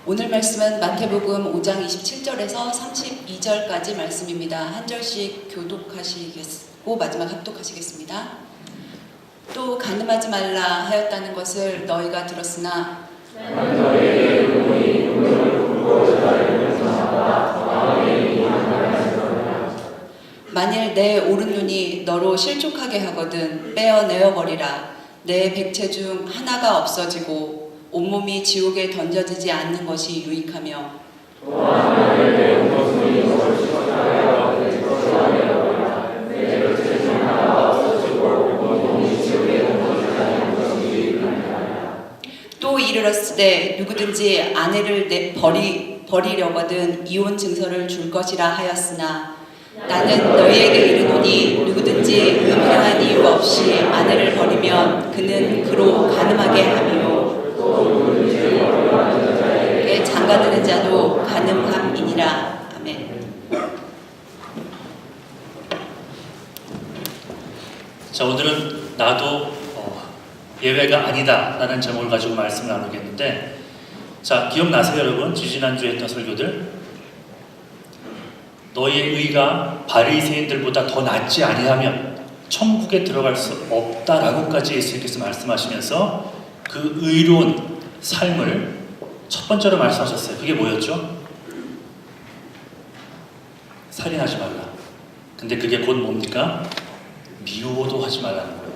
오늘 말씀은 마태복음 5장 27절에서 32절까지 말씀입니다. 한 절씩 교독하시고 마지막 합독하시겠습니다. 또 간음하지 말라 하였다는 것을 너희가 들었으나 만일 내 오른눈이 너로 실족하게 하거든 빼어내어 버리라. 내 백체 중 하나가 없어지고 온몸이 지옥에 던져지지 않는 것이 유익하며 또 이르렀을 때 누구든지 아내를 버리려거든 이혼 증서를 줄 것이라 하였으나 나는 너희에게 이르노니 누구든지 음행한 이유 없이 아내를 버리면 그는 그로 간음하게 하며 장가드는 자도 간음함이니라. 아멘. 자, 오늘은 나도 예외가 아니다 라는 제목을 가지고 말씀을 나누겠는데, 자, 기억나세요 여러분? 지지난주에 했던 설교들? 너희의 의가 바리새인들보다 더 낫지 아니하면 천국에 들어갈 수 없다라고까지 예수님께서 말씀하시면서 그 의로운 삶을 첫 번째로 말씀하셨어요. 그게 뭐였죠? 살인하지 말라. 근데 그게 곧 뭡니까? 미워도 하지 말라는 거예요.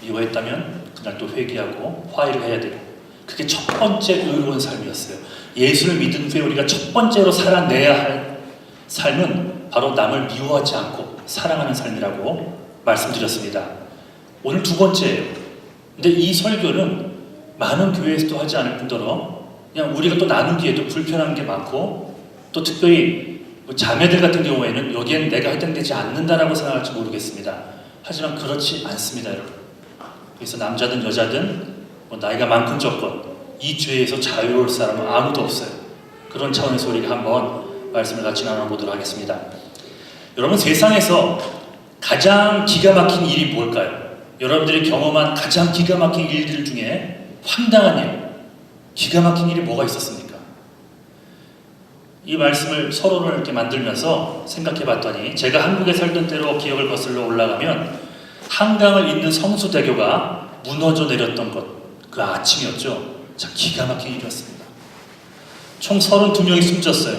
미워했다면 그날 또 회개하고 화해를 해야 되고, 그게 첫 번째 의로운 삶이었어요. 예수를 믿은 후에 우리가 첫 번째로 살아내야 할 삶은 바로 남을 미워하지 않고 사랑하는 삶이라고 말씀드렸습니다. 오늘 두 번째예요. 근데 이 설교는 많은 교회에서도 하지 않을 뿐더러 그냥 우리가 또 나누기에도 불편한 게 많고, 또 특별히 자매들 같은 경우에는 여기엔 내가 해당되지 않는다라고 생각할지 모르겠습니다. 하지만 그렇지 않습니다, 여러분. 그래서 남자든 여자든 나이가 많건 적건 이 죄에서 자유로울 사람은 아무도 없어요. 그런 차원에서 우리가 한번 말씀을 같이 나눠보도록 하겠습니다. 여러분, 세상에서 가장 기가 막힌 일이 뭘까요? 여러분들이 경험한 가장 기가 막힌 일들 중에 황당한 일, 기가 막힌 일이 뭐가 있었습니까? 이 말씀을 서론을 이렇게 만들면서 생각해 봤더니, 제가 한국에 살던 때로 기억을 거슬러 올라가면 한강을 잇는 성수대교가 무너져 내렸던 것, 그 아침이었죠. 참 기가 막힌 일이었습니다. 총 32명이 숨졌어요.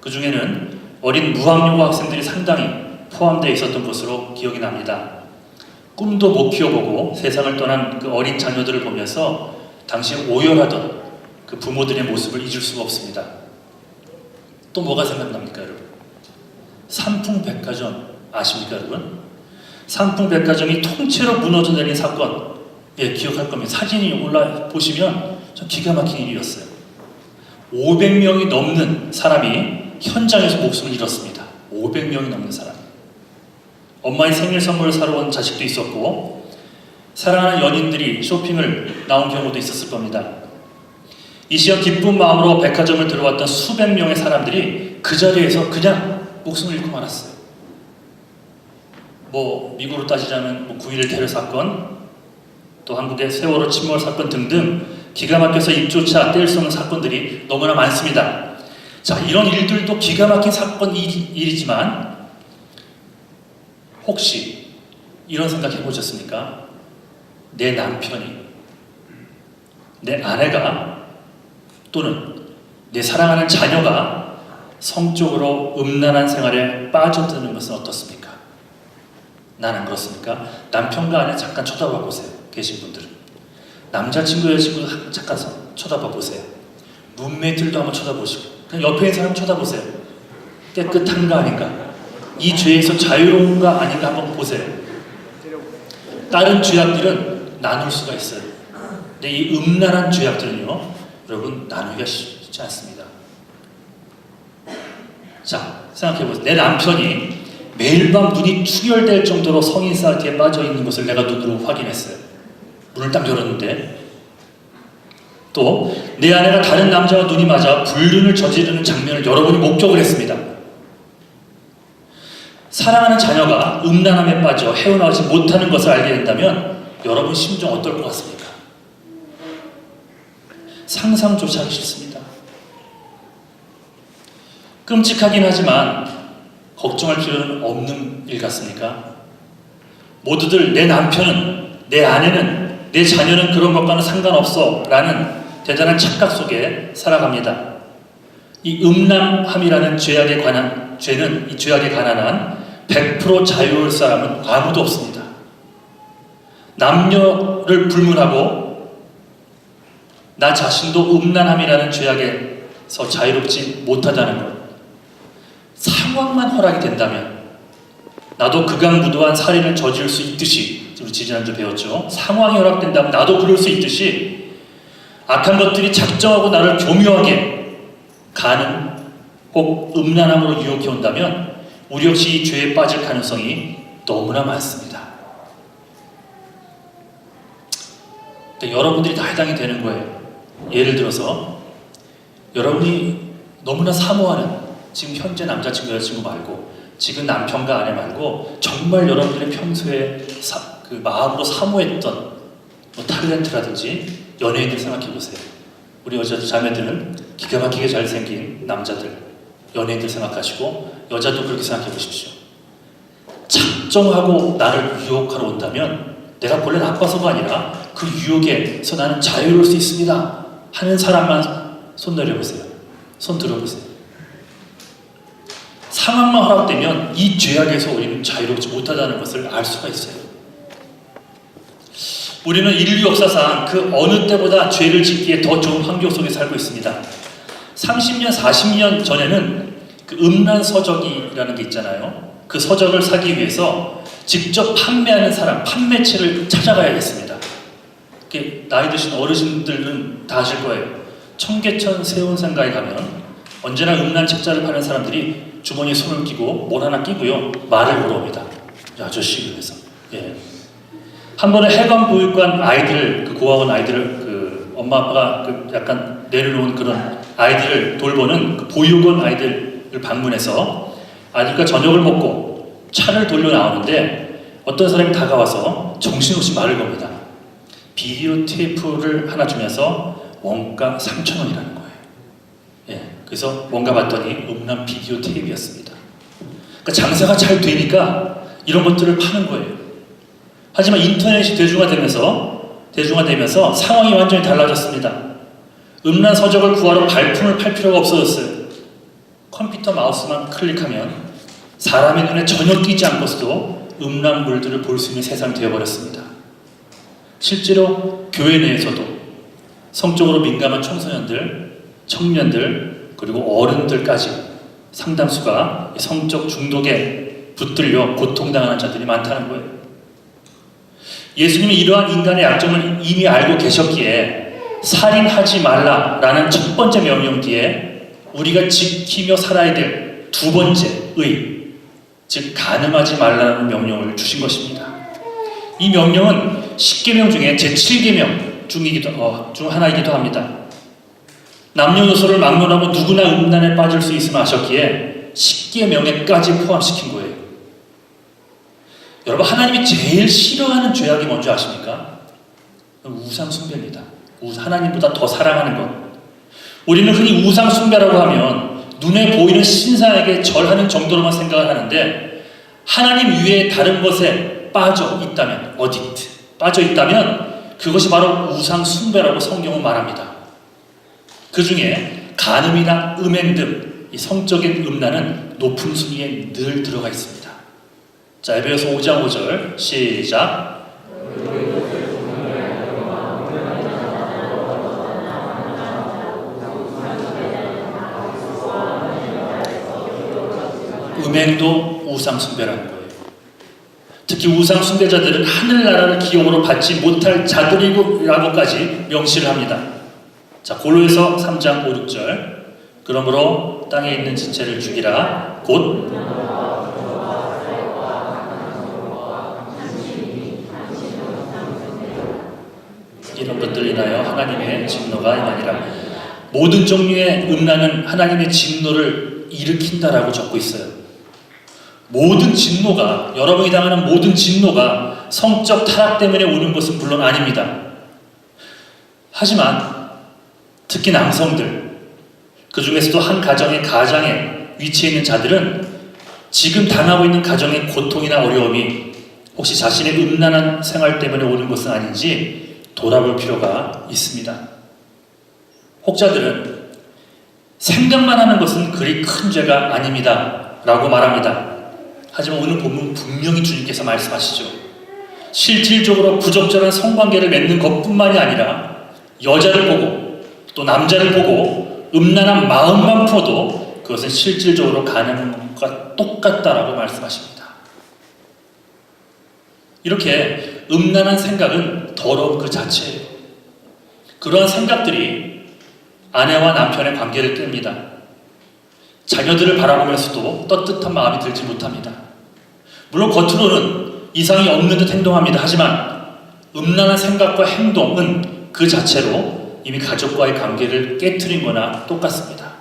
그 중에는 어린 무학여고 학생들이 상당히 포함되어 있었던 것으로 기억이 납니다. 꿈도 못 키워보고 세상을 떠난 그 어린 자녀들을 보면서 당시에 오열하던 그 부모들의 모습을 잊을 수가 없습니다. 또 뭐가 생각납니까, 여러분? 삼풍백화점 아십니까, 여러분? 삼풍백화점이 통째로 무너져 내린 사건, 예, 기억할 겁니다. 사진이 올라 보시면 좀 기가 막힌 일이었어요. 500명이 넘는 사람이 현장에서 목숨을 잃었습니다. 500명이 넘는 사람. 엄마의 생일 선물을 사러 온 자식도 있었고, 사랑하는 연인들이 쇼핑을 나온 경우도 있었을 겁니다. 이 시험 기쁜 마음으로 백화점을 들어왔던 수백 명의 사람들이 그 자리에서 그냥 목숨을 잃고 말았어요. 미국으로 따지자면 9.11 테러 사건, 또 한국의 세월호 침몰 사건 등등 기가 막혀서 입조차 뗄 수 없는 사건들이 너무나 많습니다. 자, 이런 일들도 기가 막힌 사건 일이지만 혹시 이런 생각 해보셨습니까? 내 남편이, 내 아내가, 또는 내 사랑하는 자녀가 성적으로 음란한 생활에 빠져드는 것은 어떻습니까? 나는 그렇습니까? 남편과 아내 잠깐 쳐다봐 보세요. 계신 분들은 남자친구, 여자친구 잠깐 쳐다봐 보세요. 룸메이트들도 한번 쳐다보시고, 그냥 옆에 있는 사람 쳐다보세요. 깨끗한가 아닌가, 이 죄에서 자유로운가 아닌가 한번 보세요. 다른 죄악들은 나눌 수가 있어요. 근데 이 음란한 죄악들은요, 여러분, 나누기가 쉽지 않습니다. 자, 생각해보세요. 내 남편이 매일 밤 눈이 충혈될 정도로 성인 사이트에 빠져있는 것을 내가 눈으로 확인했어요. 문을 딱 열었는데, 또 내 아내가 다른 남자와 눈이 맞아 불륜을 저지르는 장면을 여러 번이 목격을 했습니다. 사랑하는 자녀가 음란함에 빠져 헤어나오지 못하는 것을 알게 된다면 여러분 심정 어떨 것 같습니까? 상상조차 하기 싫습니다. 끔찍하긴 하지만 걱정할 필요는 없는 일 같습니까? 모두들 내 남편은, 내 아내는, 내 자녀는 그런 것과는 상관없어 라는 대단한 착각 속에 살아갑니다. 이 음란함이라는 죄는 이 죄악에 관한 100% 자유로울 사람은 아무도 없습니다. 남녀를 불문하고 나 자신도 음란함이라는 죄악에서 자유롭지 못하다는 것. 상황만 허락이 된다면 나도 극악무도한 살인을 저지를 수 있듯이, 우리 지난주 배웠죠. 상황이 허락된다면 나도 그럴 수 있듯이 악한 것들이 작정하고 나를 교묘하게 가는 꼭 음란함으로 유혹해 온다면 우리 역시 이 죄에 빠질 가능성이 너무나 많습니다. 그러니까 여러분들이 다 해당이 되는 거예요. 예를 들어서 여러분이 너무나 사모하는 지금 현재 남자친구 여자친구 말고 지금 남편과 아내 말고 정말 여러분들의 평소에 그 마음으로 사모했던 뭐 탤런트라든지 연예인들 생각해 보세요. 우리 여자 자매들은 기가 막히게 잘생긴 남자들, 연예인들 생각하시고 여자도 그렇게 생각해 보십시오. 작정하고 나를 유혹하러 온다면 내가 본래 나빠서가 아니라 그 유혹에서 나는 자유로울 수 있습니다 하는 사람만 손 내려보세요. 손 들어보세요. 상황만 허락되면 이 죄악에서 우리는 자유롭지 못하다는 것을 알 수가 있어요. 우리는 인류 역사상 그 어느 때보다 죄를 짓기에 더 좋은 환경 속에 살고 있습니다. 30년, 40년 전에는 그 음란 서적이라는 게 있잖아요. 그 서적을 사기 위해서 직접 판매하는 사람, 판매체를 찾아가야겠습니다. 나이 드신 어르신들은 다 아실 거예요. 청계천 세운상가에 가면 언제나 음란 책자를 파는 사람들이 주머니에 손을 끼고 뭘 하나 끼고요, 말을 걸어옵니다. 아저씨 그래서 한 번에 해관보육관 아이들, 그 고아원 아이들을 그 엄마 아빠가 그 약간 내려놓은 그런 아이들을 돌보는 그 보육원 아이들을 방문해서 아이들과 저녁을 먹고 차를 돌려 나오는데 어떤 사람이 다가와서 정신없이 말을 겁니다. 비디오 테이프를 하나 주면서 원가 3,000원이라는 거예요. 그래서 뭔가 봤더니 음란 비디오 테이프였습니다. 그러니까 장사가 잘 되니까 이런 것들을 파는 거예요. 하지만 인터넷이 대중화되면서 상황이 완전히 달라졌습니다. 음란 서적을 구하러 발품을 팔 필요가 없어졌어요. 컴퓨터 마우스만 클릭하면 사람의 눈에 전혀 띄지 않고서도 음란물들을 볼 수 있는 세상이 되어버렸습니다. 실제로 교회 내에서도 성적으로 민감한 청소년들, 청년들, 그리고 어른들까지 상당수가 성적 중독에 붙들려 고통당하는 자들이 많다는 거예요. 예수님이 이러한 인간의 약점을 이미 알고 계셨기에 살인하지 말라라는 첫 번째 명령 뒤에 우리가 지키며 살아야 될 두 번째 의, 즉 간음하지 말라는 명령을 주신 것입니다. 이 명령은 10계명 중에 제7계명 중 하나이기도 합니다. 남녀노소를 막론하고 누구나 음란에 빠질 수 있음을 아셨기에 10계명에까지 포함시킨 거예요. 여러분, 하나님이 제일 싫어하는 죄악이 뭔지 아십니까? 우상 숭배입니다. 하나님보다 더 사랑하는 것. 우리는 흔히 우상 숭배라고 하면 눈에 보이는 신상에게 절하는 정도로만 생각을 하는데 하나님 위에 다른 것에 빠져 있다면, 빠져 있다면 그것이 바로 우상 숭배라고 성경은 말합니다. 그 중에 간음이나 음행 등 이 성적인 음란은 높은 순위에 늘 들어가 있습니다. 자, 에베소서 5장 5절 시작. 음행도 우상 숭배라는 거예요. 특히 우상 숭배자들은 하늘나라를 기업으로 받지 못할 자들이라고까지 명시를 합니다. 자, 골로새서 3장 5, 6절. 그러므로 땅에 있는 지체를 죽이라. 곧 이런 것들을 인하여 하나님의 진노가 임하니라. 모든 종류의 음란은 하나님의 진노를 일으킨다라고 적고 있어요. 모든 진노가, 여러분이 당하는 모든 진노가 성적 타락 때문에 오는 것은 물론 아닙니다. 하지만 특히 남성들, 그 중에서도 한 가정의 가장에 위치해 있는 자들은 지금 당하고 있는 가정의 고통이나 어려움이 혹시 자신의 음란한 생활 때문에 오는 것은 아닌지 돌아볼 필요가 있습니다. 혹자들은 생각만 하는 것은 그리 큰 죄가 아닙니다 라고 말합니다. 하지만 오늘 본문 분명히 주님께서 말씀하시죠. 실질적으로 부적절한 성관계를 맺는 것뿐만이 아니라 여자를 보고 또 남자를 보고 음란한 마음만 품어도 그것은 실질적으로 가는 것과 똑같다라고 말씀하십니다. 이렇게 음란한 생각은 더러움 그 자체예요. 그러한 생각들이 아내와 남편의 관계를 깹니다. 자녀들을 바라보면서도 떳떳한 마음이 들지 못합니다. 물론 겉으로는 이상이 없는 듯 행동합니다. 하지만 음란한 생각과 행동은 그 자체로 이미 가족과의 관계를 깨트린 거나 똑같습니다.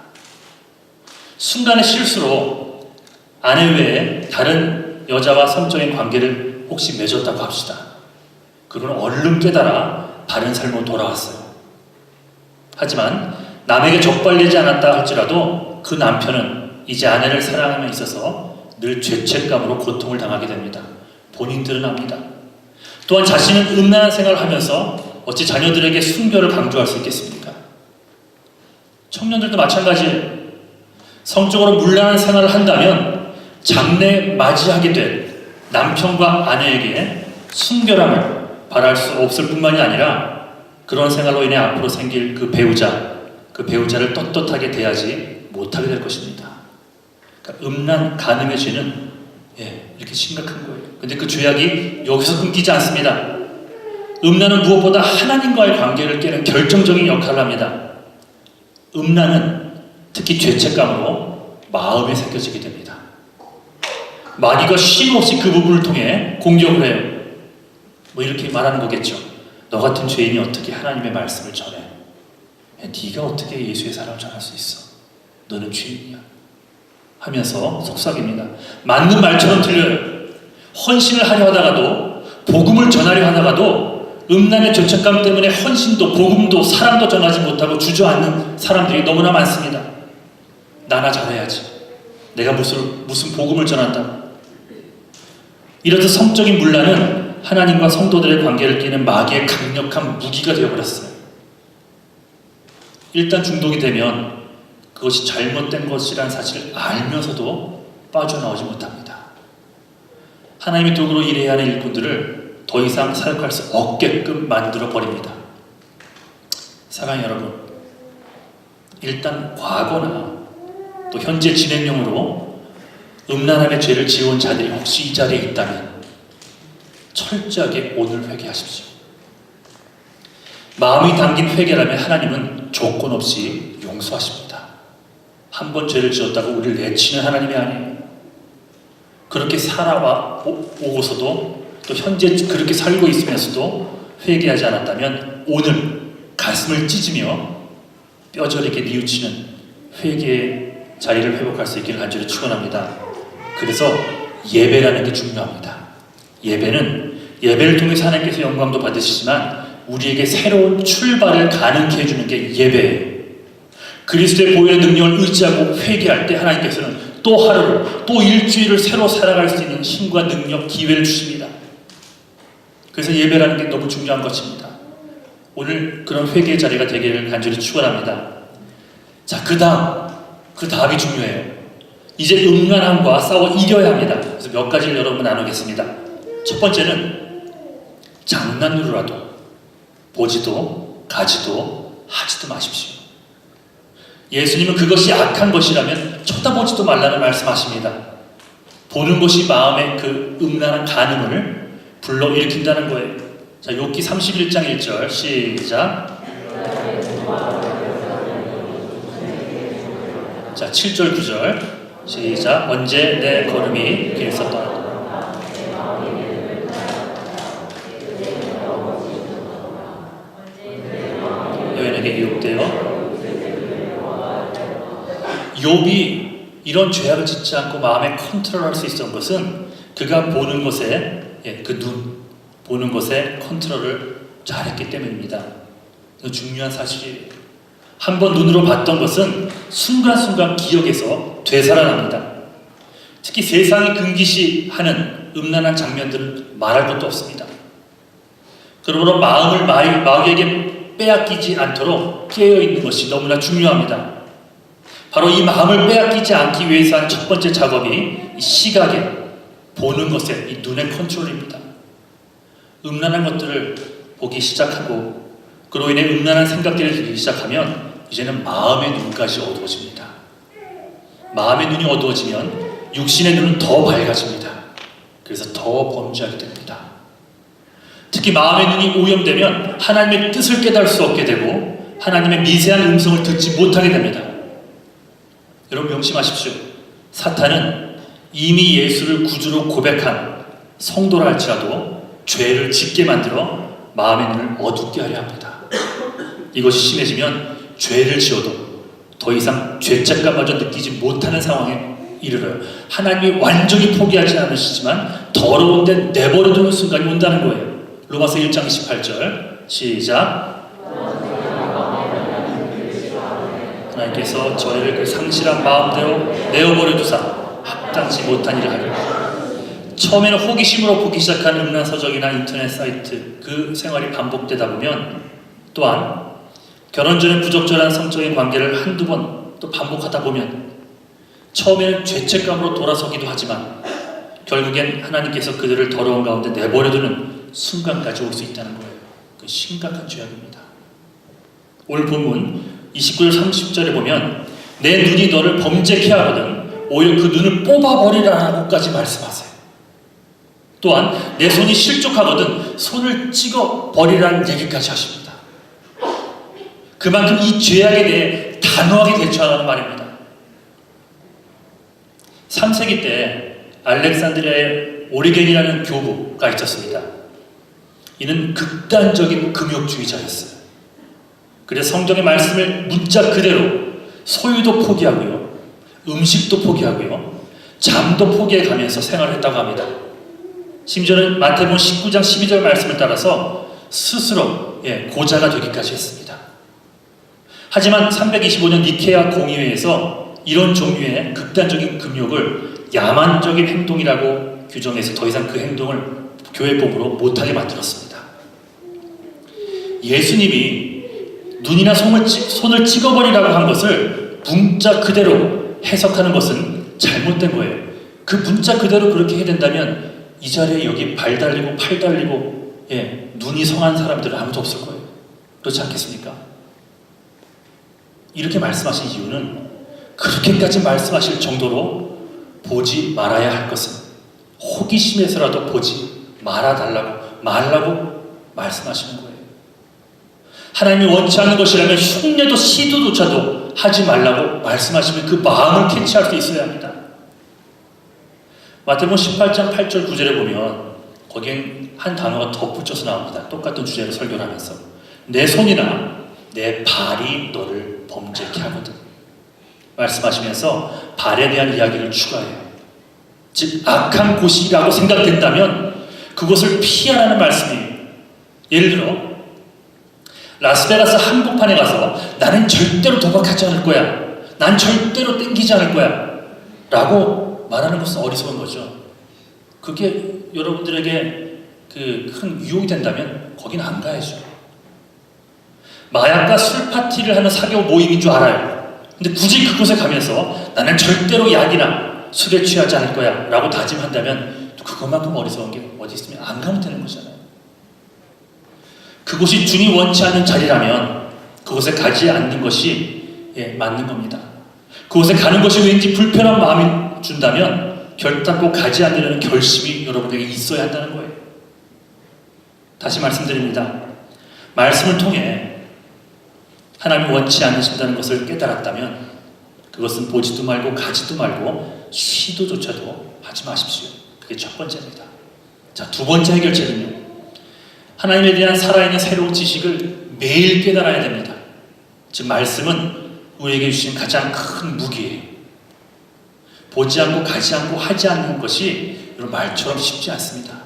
순간의 실수로 아내 외에 다른 여자와 성적인 관계를 혹시 맺었다고 합시다. 그건 얼른 깨달아 바른 삶으로 돌아왔어요. 하지만 남에게 적발되지 않았다 할지라도 그 남편은 이제 아내를 사랑함에 있어서 늘 죄책감으로 고통을 당하게 됩니다. 본인들은 압니다. 또한 자신은 음란한 생활을 하면서 어찌 자녀들에게 순교를 강조할 수 있겠습니까? 청년들도 마찬가지예요. 성적으로 문란한 생활을 한다면 장래에 맞이하게 될 남편과 아내에게 순결함을 바랄 수 없을 뿐만이 아니라 그런 생활로 인해 앞으로 생길 그 배우자를 떳떳하게 대하지 못하게 될 것입니다. 그러니까 음란 간음의 죄는 이렇게 심각한 거예요. 근데 그 죄악이 여기서 끊기지 않습니다. 음란은 무엇보다 하나님과의 관계를 깨는 결정적인 역할을 합니다. 음란은 특히 죄책감으로 마음에 새겨지게 됩니다. 마귀가 쉼없이 그 부분을 통해 공격을 해요. 뭐 이렇게 말하는 거겠죠. 너 같은 죄인이 어떻게 하나님의 말씀을 전해? 네가 어떻게 예수의 사랑을 전할 수 있어? 너는 죄인이야. 하면서 속삭입니다. 맞는 말처럼 들려요. 헌신을 하려 하다가도 복음을 전하려 하다가도 음란의 죄책감 때문에 헌신도 복음도 사랑도 전하지 못하고 주저앉는 사람들이 너무나 많습니다. 나나 잘해야지. 내가 무슨 복음을 전한다. 이렇듯 성적인 문란은 하나님과 성도들의 관계를 깨는 마귀의 강력한 무기가 되어버렸어요. 일단 중독이 되면 그것이 잘못된 것이라는 사실을 알면서도 빠져나오지 못합니다. 하나님의 도구로 일해야 하는 일꾼들을 더 이상 사역할 수 없게끔 만들어 버립니다. 사랑하는 여러분, 일단 과거나 또 현재 진행형으로 음란함의 죄를 지어온 자들이 혹시 이 자리에 있다면 철저하게 오늘 회개하십시오. 마음이 담긴 회개라면 하나님은 조건 없이 용서하십니다. 한 번 죄를 지었다고 우리를 내치는 하나님이 아니에요. 그렇게 살아와 오고서도 또 현재 그렇게 살고 있으면서도 회개하지 않았다면 오늘 가슴을 찢으며 뼈저리게 뉘우치는 회개의 자리를 회복할 수 있기를 간절히 축원합니다. 그래서 예배라는 게 중요합니다. 예배를 통해서 하나님께서 영광도 받으시지만 우리에게 새로운 출발을 가능케 해주는 게 예배예요. 그리스도의 보혈의 능력을 의지하고 회개할 때 하나님께서는 또 하루를, 또 일주일을 새로 살아갈 수 있는 힘과 능력, 기회를 주십니다. 그래서 예배라는 게 너무 중요한 것입니다. 오늘 그런 회개의 자리가 되기를 간절히 축원합니다. 자, 그 다음이 중요해요. 이제 음란함과 싸워 이겨야 합니다. 그래서 몇 가지를 여러분 나누겠습니다. 첫 번째는 장난으로라도 보지도 가지도 하지도 마십시오. 예수님은 그것이 악한 것이라면 쳐다보지도 말라는 말씀하십니다. 보는 것이 마음의 그 음란한 간음을 불러일으킨다는 거예요. 자, 욥기 31장 1절 시작. 자, 7절 9절 시작. 언제 내 걸음이 길에서 떠나 여인에게 유혹되어. 욥이 이런 죄악을 짓지 않고 마음에 컨트롤할 수 있었던 것은 그가 보는 것에 보는 것에 컨트롤을 잘했기 때문입니다. 이거 중요한 사실이에요. 한번 눈으로 봤던 것은 순간순간 기억에서 되살아납니다. 특히 세상이 금기시하는 음란한 장면들은 말할 것도 없습니다. 그러므로 마음을 마귀에게 빼앗기지 않도록 깨어있는 것이 너무나 중요합니다. 바로 이 마음을 빼앗기지 않기 위해서 하는 첫 번째 작업이 이 시각에, 보는 것에, 이 눈의 컨트롤입니다. 음란한 것들을 보기 시작하고 그로 인해 음란한 생각들을 들기 시작하면 이제는 마음의 눈까지 어두워집니다. 마음의 눈이 어두워지면 육신의 눈은 더 밝아집니다. 그래서 더 범죄하게 됩니다. 특히 마음의 눈이 오염되면 하나님의 뜻을 깨달을 수 없게 되고 하나님의 미세한 음성을 듣지 못하게 됩니다. 여러분 명심하십시오. 사탄은 이미 예수를 구주로 고백한 성도라 할지라도 죄를 짓게 만들어 마음의 눈을 어둡게 하려 합니다. 이것이 심해지면 죄를 지어도 더 이상 죄책감마저 느끼지 못하는 상황에 이르러요. 하나님이 완전히 포기하지 않으시지만 더러운 데 내버려두는 순간이 온다는 거예요. 로마서 1장 28절 시작. 하나님께서 저희를 그 상실한 마음대로 내어버려 두사 합당치 못한 일을 하려. 처음에는 호기심으로 보기 시작한 음란 서적이나 인터넷 사이트 그 생활이 반복되다 보면 또한 결혼 전에 부적절한 성적인 관계를 한두 번 또 반복하다 보면 처음에는 죄책감으로 돌아서기도 하지만 결국엔 하나님께서 그들을 더러운 가운데 내버려두는 순간까지 올 수 있다는 거예요. 그 심각한 죄악입니다. 오늘 본문 29절 30절에 보면 내 눈이 너를 범죄케 하거든 오히려 그 눈을 뽑아버리라고까지 말씀하세요. 또한 내 손이 실족하거든 손을 찍어버리라는 얘기까지 하십니다. 그만큼 이 죄악에 대해 단호하게 대처하라는 말입니다. 3세기 때 알렉산드리아에 오리겐이라는 교부가 있었습니다. 이는 극단적인 금욕주의자였어요. 그래서 성경의 말씀을 문자 그대로 소유도 포기하고요, 음식도 포기하고요, 잠도 포기해 가면서 생활했다고 합니다. 심지어는 마태복음 19장 12절 말씀을 따라서 스스로 고자가 되기까지 했습니다. 하지만 325년 니케아 공의회에서 이런 종류의 극단적인 금욕을 야만적인 행동이라고 규정해서 더 이상 그 행동을 교회법으로 못하게 만들었습니다. 예수님이 눈이나 손을 찍어버리라고 한 것을 문자 그대로 해석하는 것은 잘못된 거예요. 그 문자 그대로 그렇게 해야 된다면 이 자리에 여기 발 달리고 팔 달리고 눈이 성한 사람들은 아무도 없을 거예요. 그렇지 않겠습니까? 이렇게 말씀하신 이유는 그렇게까지 말씀하실 정도로 보지 말아야 할 것은 호기심에서라도 보지 말라고 말씀하시는 거예요. 하나님이 원치 않는 것이라면 흉내도 시도조차도 하지 말라고 말씀하시면 그 마음을 캐치할 수 있어야 합니다. 마태복음 18장 8절 9절에 보면 거기엔 한 단어가 덧붙여서 나옵니다. 똑같은 주제로 설교를 하면서 내 손이나 내 발이 너를 범죄케 하거든 말씀하시면서 발에 대한 이야기를 추가해요. 즉 악한 곳이라고 생각된다면 그것을 피하라는 말씀이에요. 예를 들어 라스베가스 한복판에 가서 나는 절대로 도박하지 않을 거야, 난 절대로 땡기지 않을 거야 라고 말하는 것은 어리석은 거죠. 그게 여러분들에게 그 큰 유혹이 된다면 거긴 안 가야죠. 마약과 술 파티를 하는 사교 모임인 줄 알아요. 근데 굳이 그곳에 가면서 나는 절대로 약이나 술에 취하지 않을 거야 라고 다짐한다면 그것만큼 어리석은 게 어디 있으면 안 가면 되는 거잖아요. 그곳이 주님 원치 않는 자리라면 그곳에 가지 않는 것이 맞는 겁니다. 그곳에 가는 것이 왠지 불편한 마음이 준다면 결단코 가지 않으려는 결심이 여러분에게 있어야 한다는 거예요. 다시 말씀드립니다. 말씀을 통해 하나님이 원치 않으신다는 것을 깨달았다면 그것은 보지도 말고 가지도 말고 시도조차도 하지 마십시오. 그게 첫 번째입니다. 자, 두 번째 해결책은요. 하나님에 대한 살아있는 새로운 지식을 매일 깨달아야 됩니다. 즉 말씀은 우리에게 주신 가장 큰 무기예요. 보지 않고 가지 않고 하지 않는 것이 여러분 말처럼 쉽지 않습니다.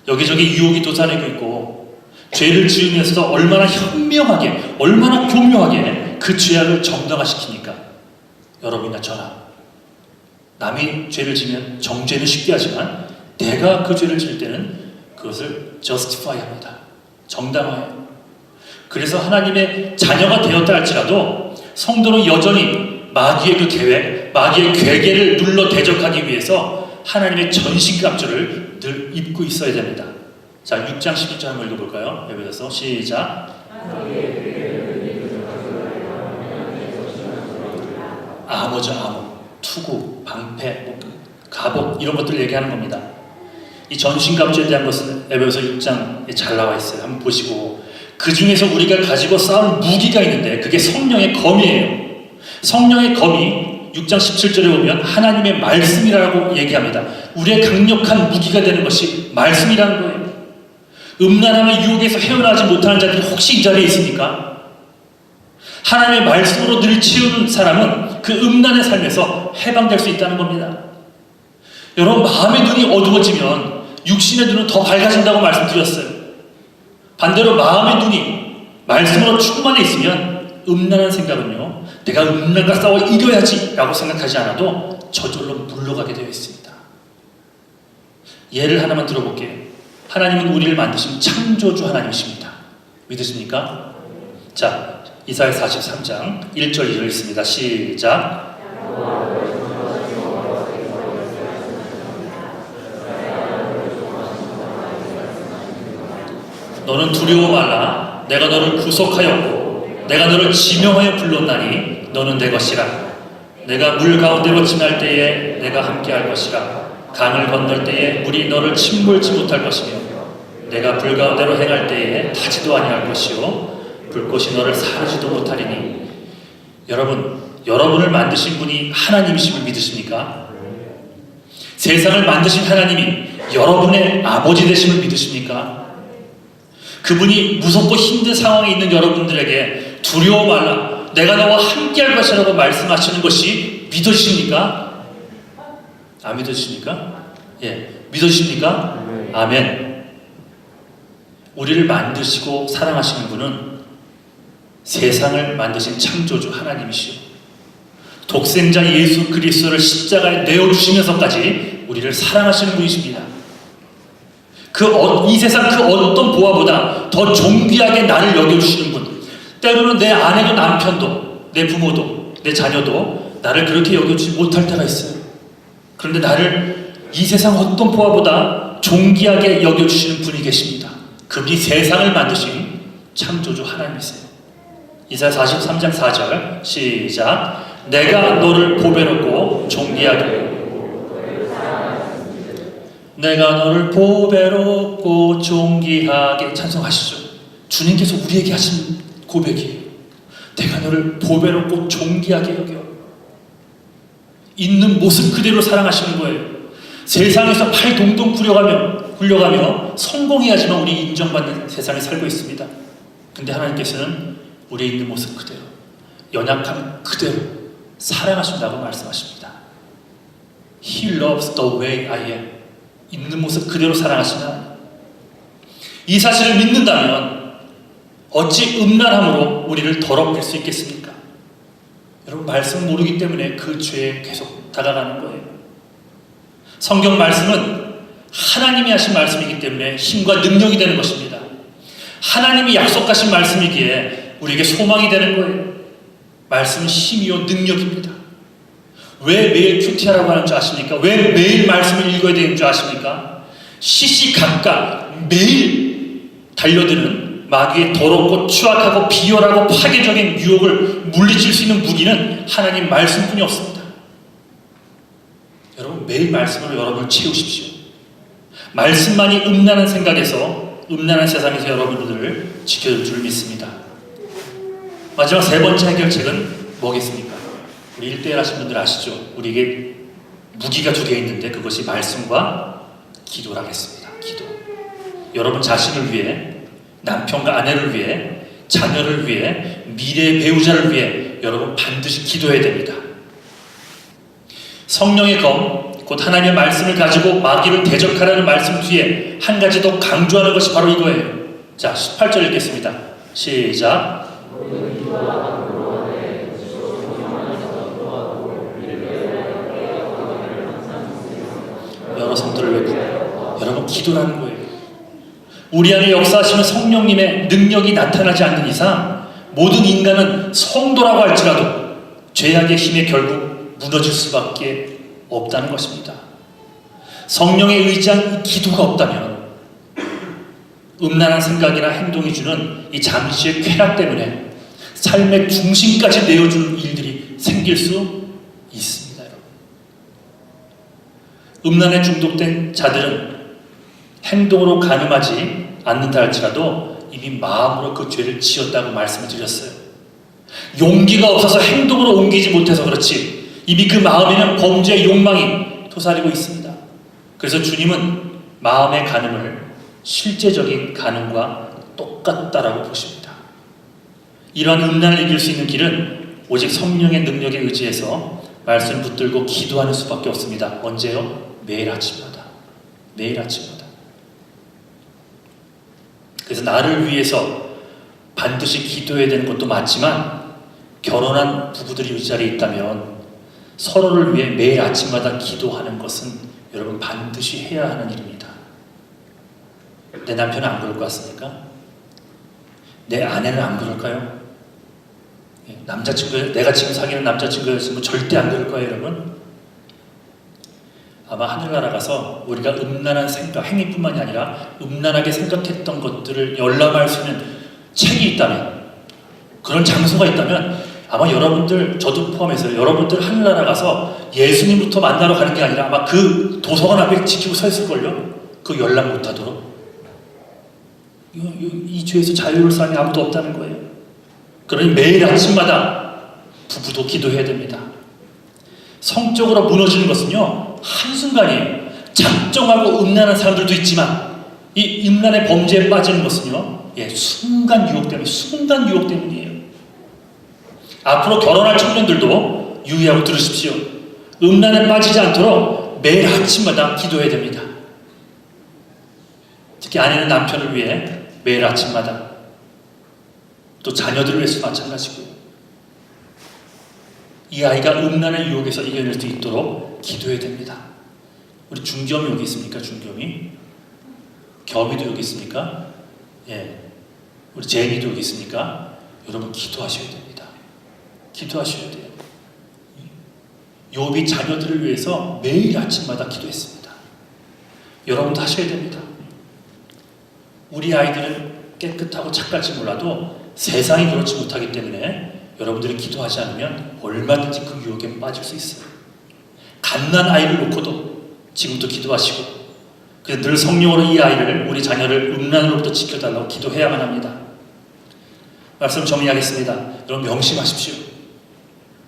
여기저기 유혹이 도사리고 있고 죄를 지으면서도 얼마나 현명하게 얼마나 교묘하게 그 죄악을 정당화시키니까 여러분이나 저나 남이 죄를 지면 정죄는 쉽게 하지만 내가 그 죄를 지을 때는 그것을 justify 합니다. 정당화해요. 그래서 하나님의 자녀가 되었다 할지라도 성도는 여전히 마귀의 그 계획, 마귀의 괴계를 눌러 대적하기 위해서 하나님의 전신갑주를 늘 입고 있어야 됩니다. 자, 6장 11절 한번 읽어볼까요? 여기서 시작. 암호죠, 암호. 투구, 방패, 갑옷 이런 것들을 얘기하는 겁니다. 이 전신갑주에 대한 것은 에베소서 6장에 잘 나와 있어요. 한번 보시고 그 중에서 우리가 가지고 싸울 무기가 있는데 그게 성령의 검이에요. 성령의 검이 6장 17절에 보면 하나님의 말씀이라고 얘기합니다. 우리의 강력한 무기가 되는 것이 말씀이라는 거예요. 음란함의 유혹에서 헤어나지 못하는 자들이 혹시 이 자리에 있습니까? 하나님의 말씀으로 늘 채우는 사람은 그 음란의 삶에서 해방될 수 있다는 겁니다. 여러분, 마음의 눈이 어두워지면 육신의 눈은 더 밝아진다고 말씀드렸어요. 반대로 마음의 눈이 말씀으로 충만해 있으면 음란한 생각은요, 내가 음란과 싸워 이겨야지 라고 생각하지 않아도 저절로 물러가게 되어 있습니다. 예를 하나만 들어볼게요. 하나님은 우리를 만드신 창조주 하나님이십니다. 믿으십니까? 자, 이사야 43장 1절 2절 읽습니다. 시작. 너는 두려워 말라. 내가 너를 구속하였고 내가 너를 지명하여 불렀나니 너는 내 것이라. 내가 물 가운데로 지날 때에 내가 함께할 것이라. 강을 건널 때에 물이 너를 침몰치 못할 것이며 내가 불 가운데로 행할 때에 타지도 아니할 것이요 불꽃이 너를 사르지도 못하리니. 여러분을 만드신 분이 하나님이심을 믿으십니까? 세상을 만드신 하나님이 여러분의 아버지 되심을 믿으십니까? 그분이 무섭고 힘든 상황에 있는 여러분들에게 두려워 말라, 내가 너와 함께할 것이라고 말씀하시는 것이 믿어지십니까? 안 믿어지십니까? 예, 믿어지십니까? 아멘. 우리를 만드시고 사랑하시는 분은 세상을 만드신 창조주 하나님이시오. 독생자 예수 그리스도를 십자가에 내어주시면서까지 우리를 사랑하시는 분이십니다. 이 세상 그 어떤 보화보다 더 존귀하게 나를 여겨주시는 분. 때로는 내 아내도 남편도 내 부모도 내 자녀도 나를 그렇게 여겨주지 못할 때가 있어요. 그런데 나를 이 세상 어떤 보화보다 존귀하게 여겨주시는 분이 계십니다. 그분이 세상을 만드신 창조주 하나님이세요. 이사야 43장 4절 시작. 내가 너를 보배롭고 존귀하게 내가 너를 보배롭고 존귀하게 찬송하시죠. 주님께서 우리에게 하신 고백이에요. 내가 너를 보배롭고 존귀하게 여겨. 있는 모습 그대로 사랑하시는 거예요. 세상에서 팔 동동 굴려가며 성공해야지만 우리 인정받는 세상에 살고 있습니다. 근데 하나님께서는 우리의 있는 모습 그대로, 연약함 그대로 사랑하신다고 말씀하십니다. He loves the way I am. 있는 모습 그대로 사랑하시나? 이 사실을 믿는다면 어찌 음란함으로 우리를 더럽힐 수 있겠습니까? 여러분, 말씀 모르기 때문에 그 죄에 계속 다가가는 거예요. 성경 말씀은 하나님이 하신 말씀이기 때문에 힘과 능력이 되는 것입니다. 하나님이 약속하신 말씀이기에 우리에게 소망이 되는 거예요. 말씀은 힘이요 능력입니다. 왜 매일 큐티하라고 하는 줄 아십니까? 왜 매일 말씀을 읽어야 되는 줄 아십니까? 시시각각 매일 달려드는 마귀의 더럽고 추악하고 비열하고 파괴적인 유혹을 물리칠 수 있는 무기는 하나님 말씀뿐이 없습니다. 여러분, 매일 말씀으로 여러분을 채우십시오. 말씀만이 음란한 생각에서, 음란한 세상에서 여러분들을 지켜줄 줄 믿습니다. 마지막 세 번째 해결책은 뭐겠습니까? 우리 1대1 하신 분들 아시죠? 우리에게 무기가 두 개 있는데 그것이 말씀과 기도라겠습니다. 기도. 여러분 자신을 위해, 남편과 아내를 위해, 자녀를 위해, 미래의 배우자를 위해 여러분 반드시 기도해야 됩니다. 성령의 검, 곧 하나님의 말씀을 가지고 마귀를 대적하라는 말씀 뒤에 한 가지 더 강조하는 것이 바로 이거예요. 자, 18절 읽겠습니다. 시작. 바로 기도라는 거예요. 우리 안에 역사하시는 성령님의 능력이 나타나지 않는 이상 모든 인간은 성도라고 할지라도 죄악의 힘에 결국 무너질 수밖에 없다는 것입니다. 성령에 의지한 기도가 없다면 음란한 생각이나 행동이 주는 이 잠시의 쾌락 때문에 삶의 중심까지 내어주는 일들이 생길 수 있습니다. 여러분. 음란에 중독된 자들은 행동으로 가늠하지 않는다 할지라도 이미 마음으로 그 죄를 지었다고 말씀을 드렸어요. 용기가 없어서 행동으로 옮기지 못해서 그렇지 이미 그 마음에는 범죄의 욕망이 도사리고 있습니다. 그래서 주님은 마음의 간음을 실제적인 간음과 똑같다라고 보십니다. 이러한 음란을 이길 수 있는 길은 오직 성령의 능력에 의지해서 말씀을 붙들고 기도하는 수밖에 없습니다. 언제요? 매일 아침마다. 매일 아침마다. 그래서 나를 위해서 반드시 기도해야 되는 것도 맞지만 결혼한 부부들이 이 자리에 있다면 서로를 위해 매일 아침마다 기도하는 것은 여러분 반드시 해야 하는 일입니다. 내 남편은 안 그럴 것 같습니까? 내 아내는 안 그럴까요? 남자친구, 내가 지금 사귀는 남자친구였으면 절대 안 그럴 거예요, 여러분. 아마 하늘나라 가서 우리가 음란한 생각, 행위뿐만이 아니라 음란하게 생각했던 것들을 열람할 수 있는 책이 있다면, 그런 장소가 있다면 아마 여러분들, 저도 포함해서 여러분들 하늘나라 가서 예수님부터 만나러 가는 게 아니라 아마 그 도서관 앞에 지키고 서 있을걸요? 그 열람 못하도록. 이 죄에서 자유로울 사람이 아무도 없다는 거예요. 그러니 매일 아침마다 부부도 기도해야 됩니다. 성적으로 무너지는 것은요 한순간이에요. 작정하고 음란한 사람들도 있지만 이 음란의 범죄에 빠지는 것은요 순간 유혹 때문이에요. 앞으로 결혼할 청년들도 유의하고 들으십시오. 음란에 빠지지 않도록 매일 아침마다 기도해야 됩니다. 특히 아내는 남편을 위해 매일 아침마다, 또 자녀들을 위해서 마찬가지고요. 이 아이가 음란의 유혹에서 이겨낼 수 있도록 기도해야 됩니다. 우리 중겸이 여기 있습니까? 중겸이? 겸이도 여기 있습니까? 예. 우리 제니도 여기 있습니까? 여러분 기도하셔야 됩니다. 기도하셔야 돼요. 욥이 자녀들을 위해서 매일 아침마다 기도했습니다. 여러분도 하셔야 됩니다. 우리 아이들은 깨끗하고 착할지 몰라도 세상이 그렇지 못하기 때문에 여러분들이 기도하지 않으면 얼마든지 그 유혹에 빠질 수 있어요. 갓난 아이를 놓고도 지금도 기도하시고 그래서 늘 성령으로 이 아이를, 우리 자녀를 음란으로부터 지켜달라고 기도해야만 합니다. 말씀 정리하겠습니다. 여러분 명심하십시오.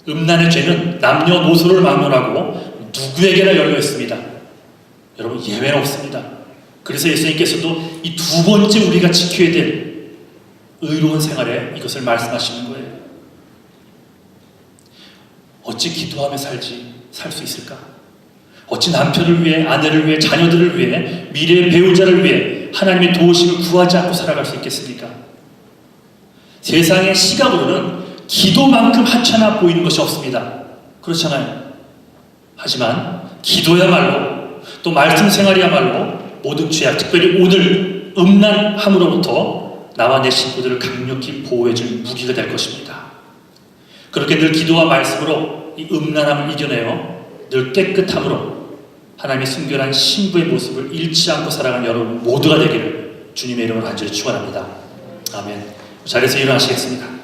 음란의 죄는 남녀노소를 막론하고 누구에게나 열려 있습니다. 여러분 예외는 없습니다. 그래서 예수님께서도 이 두 번째 우리가 지켜야 될 의로운 생활에 이것을 말씀하시는 거예요. 어찌 기도하며 살 수 있을까? 어찌 남편을 위해, 아내를 위해, 자녀들을 위해, 미래의 배우자를 위해 하나님의 도우심을 구하지 않고 살아갈 수 있겠습니까? 세상의 시각으로는 기도만큼 하찮아 보이는 것이 없습니다. 그렇잖아요. 하지만 기도야말로, 또 말씀 생활이야말로 모든 죄악, 특별히 오늘 음란함으로부터 나와 내 식구들을 강력히 보호해줄 무기가 될 것입니다. 그렇게 늘 기도와 말씀으로 이 음란함을 이겨내어 늘 깨끗함으로 하나님의 순결한 신부의 모습을 잃지 않고 살아가는 여러분 모두가 되기를 주님의 이름으로 간절히 축원합니다. 아멘. 자리에서 일어나시겠습니다.